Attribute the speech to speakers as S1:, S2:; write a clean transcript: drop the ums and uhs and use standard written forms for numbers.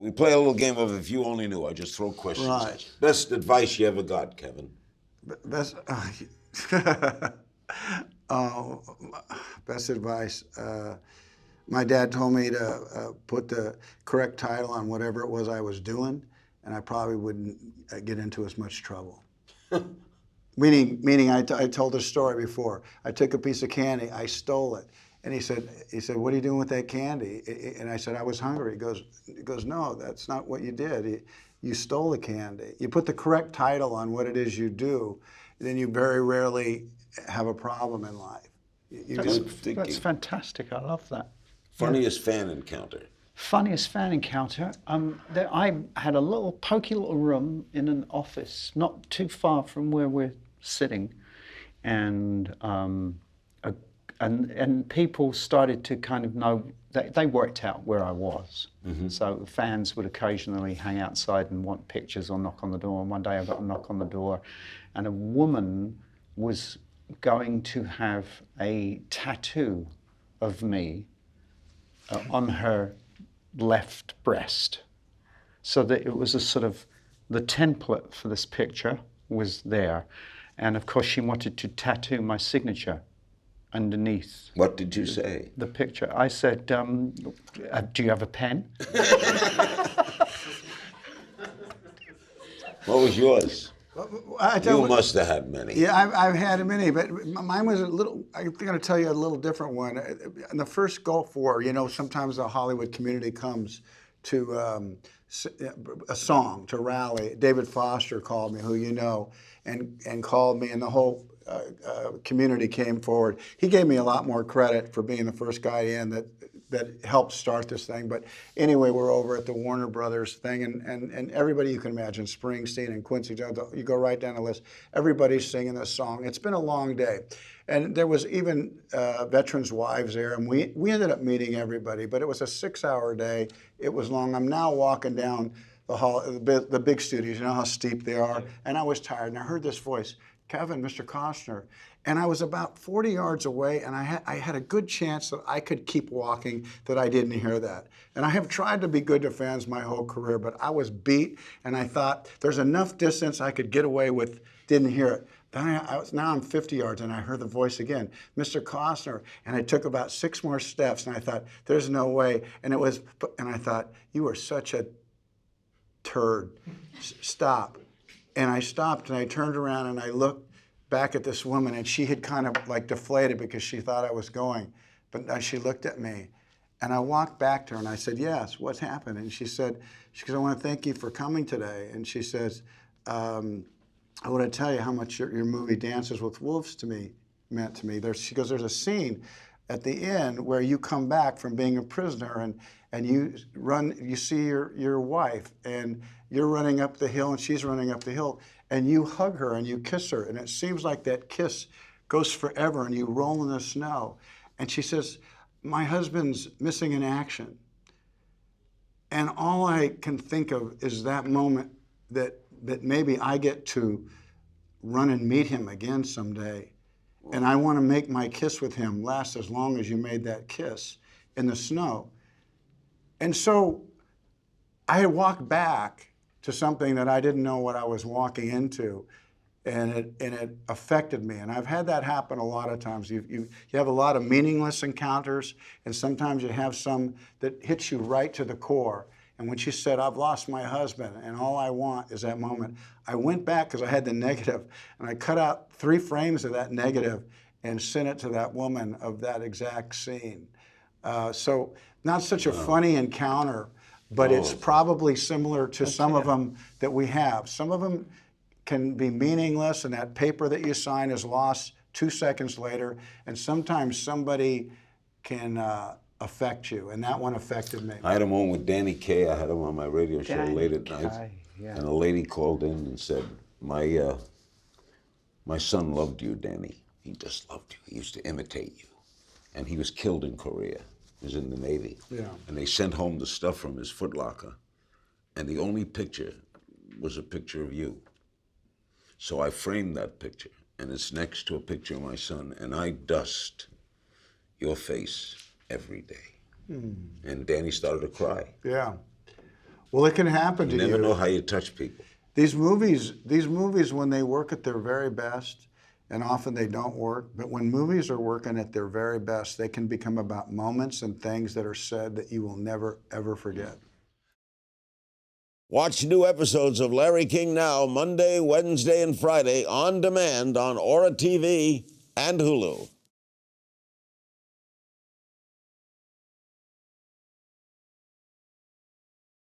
S1: We play a little game of If You Only Knew. I just throw questions.
S2: Right.
S1: Best advice you ever got, Kevin?
S2: Best, oh, best advice. My dad told me to put the correct title on whatever it was I was doing, and I probably wouldn't get into as much trouble. Meaning, I told this story before. I took a piece of candy, I stole it, and he said, "What are you doing with that candy?" And I said, "I was hungry." He goes, "No, that's not what you did. You stole the candy. You put the correct title on what it is you do, then you very rarely have a problem in life."
S3: That's fantastic. I love that.
S1: Funniest fan encounter?
S3: Funniest fan encounter. I had a little pokey little room in an office, not too far from where we're sitting, and people started to kind of know. They worked out where I was. Mm-hmm. So fans would occasionally hang outside and want pictures or knock on the door. And one day I got a knock on the door, and a woman was going to have a tattoo of me on her left breast, so that it was a sort of, the template for this picture was there, and of course she wanted to tattoo my signature underneath.
S1: What did you say?
S3: The picture. I said, do you have a pen?
S1: What was yours? You must have had many.
S2: Yeah, I've had many, but mine was a little, I'm going to tell you a little different one. In the first Gulf War, sometimes the Hollywood community comes to a song, to rally. David Foster called me, who you know, and called me, and the whole community came forward. He gave me a lot more credit for being the first guy in that helped start this thing. But anyway, we're over at the Warner Brothers thing, and everybody you can imagine, Springsteen and Quincy Jones, you go right down the list, everybody's singing this song. It's been a long day. And there was even veterans' wives there, and we ended up meeting everybody, but it was a 6-hour day. It was long. I'm now walking down the hall, the big studios, you know how steep they are, and I was tired, and I heard this voice, "Kevin, Mr. Costner." And I was about 40 yards away, and I had a good chance that I could keep walking, that I didn't hear that. And I have tried to be good to fans my whole career, but I was beat, and I thought there's enough distance I could get away with, didn't hear it. Then now I'm 50 yards, and I heard the voice again, "Mr. Costner," and I took about 6 more steps, and I thought, there's no way. And I thought, you are such a turd. Stop. And I stopped, and I turned around, and I looked back at this woman, and she had kind of like deflated because she thought I was going. But then she looked at me, and I walked back to her, and I said, "Yes, what's happened?" And she goes, "I want to thank you for coming today." And she says, "I want to tell you how much your movie Dances with Wolves meant to me." She goes, "There's a scene at the end where you come back from being a prisoner, and you see your wife, and you're running up the hill, and she's running up the hill, and you hug her and you kiss her, and it seems like that kiss goes forever, and you roll in the snow." And she says, "My husband's missing in action." And all I can think of is that moment that maybe I get to run and meet him again someday. And I want to make my kiss with him last as long as you made that kiss in the snow. And so I had walked back to something that I didn't know what I was walking into, and it affected me. And I've had that happen a lot of times. You have a lot of meaningless encounters, and sometimes you have some that hits you right to the core. And when she said, "I've lost my husband, and all I want is that moment," I went back, because I had the negative, and I cut out 3 frames of that negative and sent it to that woman of that exact scene. So not such a funny encounter, but it's probably similar to some of them that we have. Some of them can be meaningless, and that paper that you sign is lost 2 seconds later, and sometimes somebody can affect you, and that one affected me.
S1: I had a moment with Danny Kaye. I had him on my radio show late at night,
S3: yeah.
S1: and a lady called in and said, my son loved you, Danny. He just loved you. He used to imitate you. And he was killed in Korea. He was in the Navy.
S2: Yeah.
S1: And they sent home the stuff from his footlocker, and the only picture was a picture of you. So I framed that picture, and it's next to a picture of my son, and I dust your face every day. And Danny started to cry.
S2: Yeah. Well, it can happen to
S1: You
S2: you.
S1: never know how you touch people.
S2: These movies, when they work at their very best, and often they don't work, but when movies are working at their very best, they can become about moments and things that are said that you will never, ever forget.
S4: Watch new episodes of Larry King Now Monday, Wednesday, and Friday on demand on Aura TV and Hulu.